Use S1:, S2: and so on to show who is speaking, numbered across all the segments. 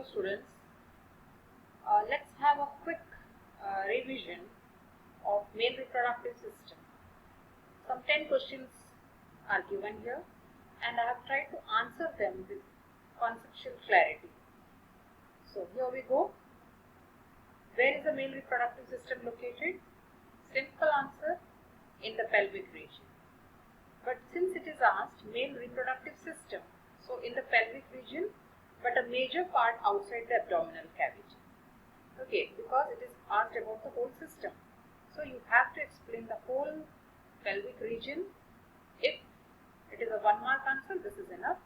S1: Hello students, let's have a quick revision of male reproductive system. Some 10 questions are given here and I have tried to answer them with conceptual clarity. So here we go. Where is the male reproductive system located? Simple answer, in the pelvic region. But since it is asked male reproductive system, so in the pelvic region, but a major part outside the abdominal cavity. Okay, because it is asked about the whole system. So you have to explain the whole pelvic region. If it is a 1 mark answer, this is enough.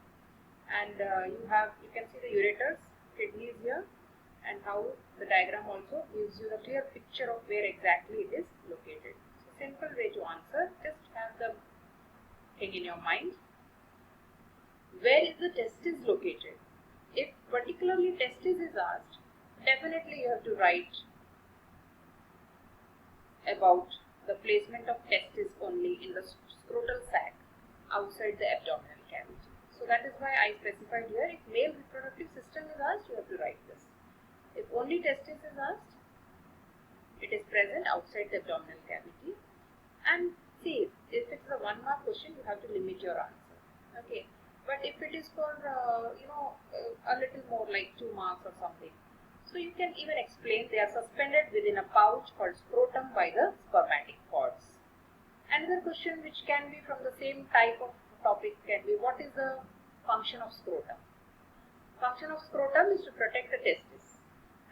S1: And you can see the ureters, kidneys here, and how the diagram also gives you the clear picture of where exactly it is located. So simple way to answer, just have the thing in your mind. Where is the testis located? If particularly testis is asked, definitely you have to write about the placement of testis only in the scrotal sac outside the abdominal cavity. So that is why I specified here, if male reproductive system is asked, you have to write this. If only testis is asked, it is present outside the abdominal cavity. And see, if it's a 1 mark question, you have to limit your answer. Okay. But if it is for, a little more like 2 marks or something, so you can even explain they are suspended within a pouch called scrotum by the spermatic cords. Another question which can be from the same type of topic can be, what is the function of scrotum? Function of scrotum is to protect the testis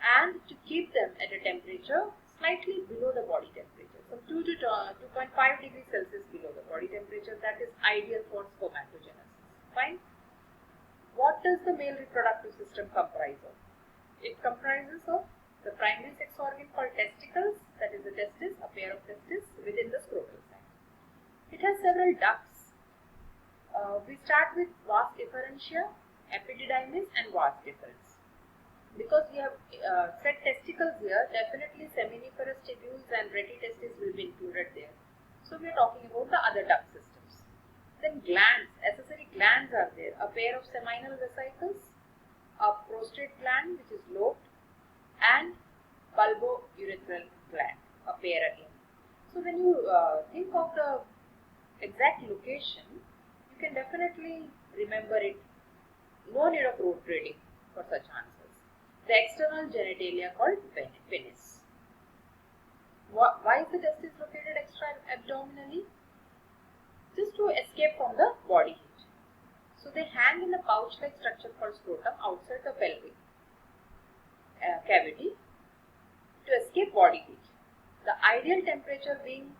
S1: and to keep them at a temperature slightly below the body temperature. So 2 to 2.5 degrees Celsius below the body temperature, that is ideal for spermatogenesis. Fine. What does the male reproductive system comprise of? It comprises of the primary sex organ called testicles, that is the testis, a pair of testes within the scrotal sac. It has several ducts. We start with vas efferentia, epididymis and vas deferens. Because we have said testicles here, definitely seminiferous tubules and retitestis will be included there. So we are talking about the other duct systems. Then glands, accessory glands are there, a pair of seminal vesicles, a prostate gland which is lobed, and bulbourethral gland, a pair again. So when you think of the exact location, you can definitely remember it. No need of rote reading for such answers. The external genitalia called penis. Why is the testis located extra-abdominally? Just to escape from the body heat. So they hang in a pouch-like structure called scrotum outside the pelvic cavity to escape body heat. The ideal temperature being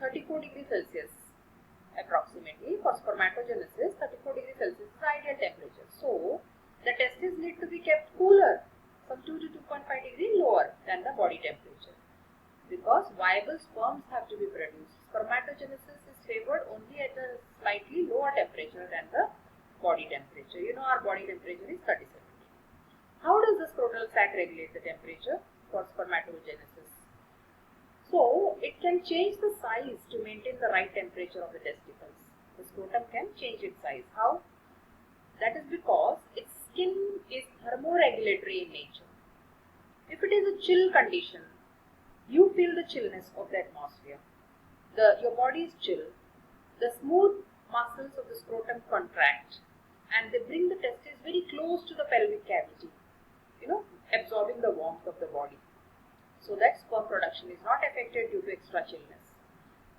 S1: 34 degrees Celsius approximately. For spermatogenesis, 34 degrees Celsius is the ideal temperature. So the testes need to be kept cooler, some 2 to 2.5 degrees lower than the body temperature, because viable sperms have to be produced. Spermatogenesis is favored only at a slightly lower temperature than the body temperature. You know our body temperature is 37 degrees. How does the scrotal sac regulate the temperature for spermatogenesis? So it can change the size to maintain the right temperature of the testicles. The scrotum can change its size. How? That is because its skin is thermoregulatory in nature. If it is a chill condition, you feel the chillness of the atmosphere. Your body is chill. The smooth muscles of the scrotum contract and they bring the testes very close to the pelvic cavity, absorbing the warmth of the body, so that sperm production is not affected due to extra chillness.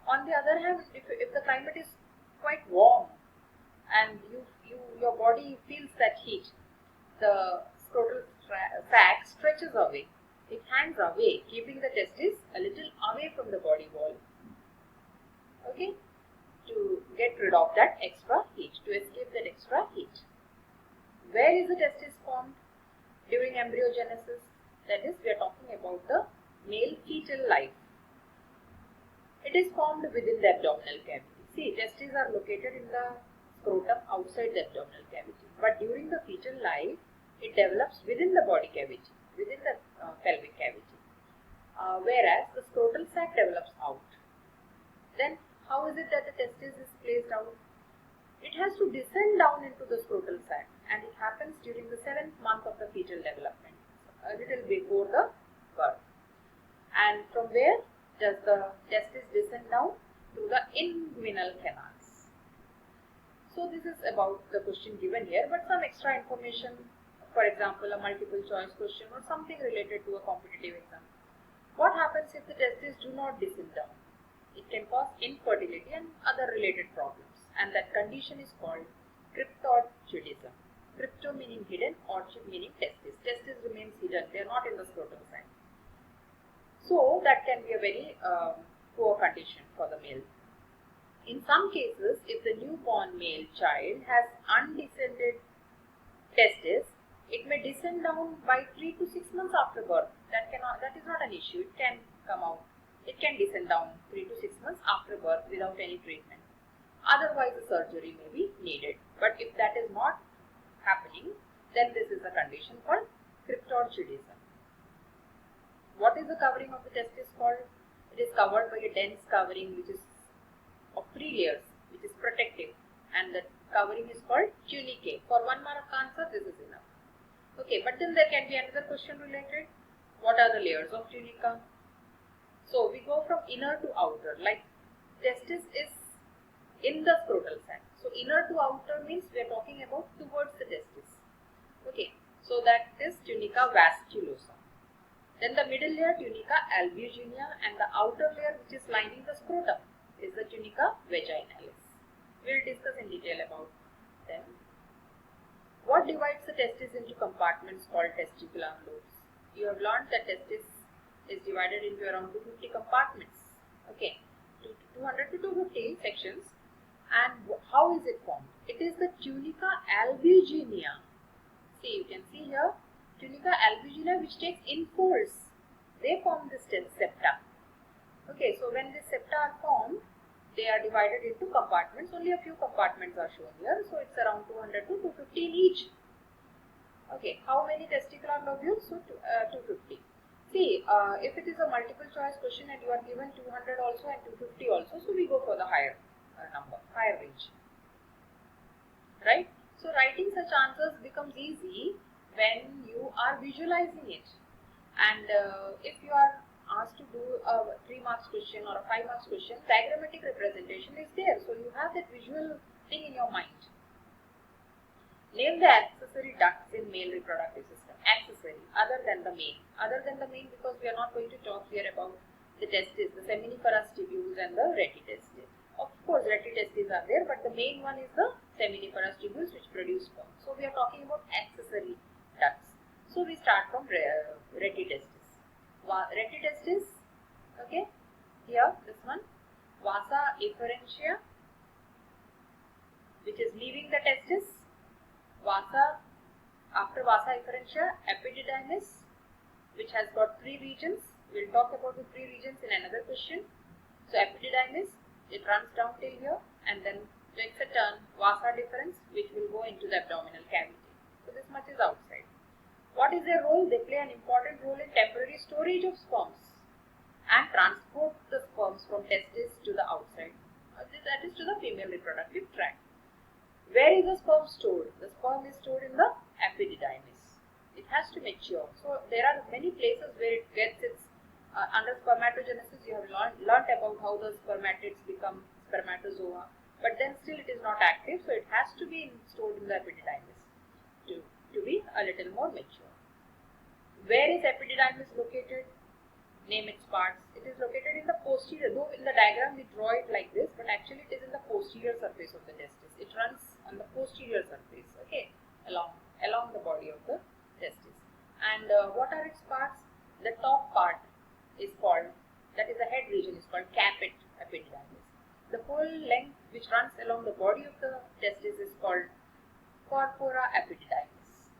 S1: On the other hand, if the climate is quite warm and your body feels that heat, the scrotal sac stretches away. It hangs away, keeping the testis a little away from the body wall. Okay, to get rid of that extra heat, to escape that extra heat. Where is the testis formed during embryogenesis? That is, we are talking about the male fetal life. It is formed within the abdominal cavity. See, testes are located in the scrotum outside the abdominal cavity, but during the fetal life, it develops within the body cavity, within the pelvic cavity, whereas the scrotal sac develops out. Then how is it that the testis is placed out? It has to descend down into the scrotal sac and it happens during the 7th month of the fetal development, a little before the birth. And from where does the testis descend down? To the inguinal canals. So this is about the question given here, but some extra information, for example a multiple choice question or something related to a competitive exam. What happens if the testes do not descend down? It can cause infertility and other related problems, and that condition is called cryptorchidism. Crypto meaning hidden, orchid meaning testis. Testis remains hidden, they are not in the scrotum side. So that can be a very poor condition for the male. In some cases, if the newborn male child has undescended testis, it may descend down by 3 to 6 months after birth. That is not an issue. It can come out. It can descend down 3 to 6 months after birth without any treatment. Otherwise, a surgery may be needed. But if that is not happening, then this is a condition called cryptorchidism. What is the covering of the testis called? It is covered by a dense covering which is of 3 layers, which is protective, and the covering is called tunicae. For 1 mark answer, this is enough. Okay, but then there can be another question related. What are the layers of tunica? So we go from inner to outer, like testis is in the scrotal sac. So inner to outer means we are talking about towards the testis. Okay, so that is tunica vasculosa. Then the middle layer, tunica albuginea, and the outer layer which is lining the scrotum is the tunica vaginalis. We will discuss in detail about them. What divides the testis into compartments called testicular lobes? You have learned that testis is divided into around 250 compartments. Okay, 200 to 250 sections. And how is it formed? It is the tunica albuginea. See, you can see here, tunica albuginea which takes in folds. They form this septa. Okay, so when the septa are formed, they are divided into compartments. Only a few compartments are shown here. So it's around 200 to 250 in each. Okay, how many testicular lobules? So 250. See, if it is a multiple choice question and you are given 200 also and 250 also, so we go for the higher number, higher range. Right? So writing such answers becomes easy when you are visualizing it. And if you are asked to do a 3 marks question or a 5 marks question, diagrammatic representation is there. So you have that visual thing in your mind. Name the accessory ducts in male reproductive system. Accessory, other than the main. Other than the main because we are not going to talk here about the testes, the seminiferous tubules and the retitestes. Of course, retitestes are there, but the main one is the seminiferous tubules which produce sperm. So we are talking about accessory ducts. So we start from retitestes. Retitestes, okay, here this one, vasa efferentia, which is leaving the testis. Vasa, after vasa efferentia, epididymis, which has got 3 regions. We will talk about the 3 regions in another question. So epididymis, it runs down till here and then takes a turn, vasa deferens, which will go into the abdominal cavity. So this much is outside. What is their role? They play an important role in temporary storage of sperms and transport the sperms from testis to the outside. That is to the female reproductive tract. Where is the sperm stored? The sperm is stored in the epididymis. It has to mature. So there are many places where it gets its under spermatogenesis. You have learnt about how the spermatids become spermatozoa, but then still it is not active. So it has to be stored in the epididymis to be a little more mature. Where is epididymis located? Name its parts. It is located in the posterior, though in the diagram we draw it like this, but actually it is in the posterior surface of the testis. It runs on the posterior surface, okay, along the body of the testis. And what are its parts? The top part is called, that is the head region, is called caput epididymis. The whole length which runs along the body of the testis is called corpora epididymis.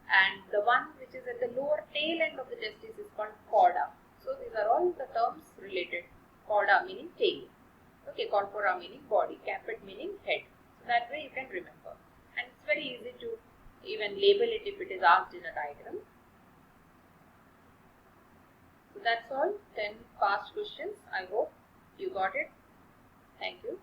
S1: And the one which is at the lower tail end of the testis is called cauda. So these are all the terms related. Cauda meaning tail. Okay, corpora meaning body, caput meaning head. So that way you can remember. And it's very easy to even label it if it is asked in a diagram. So that's all. 10 past questions. I hope you got it. Thank you.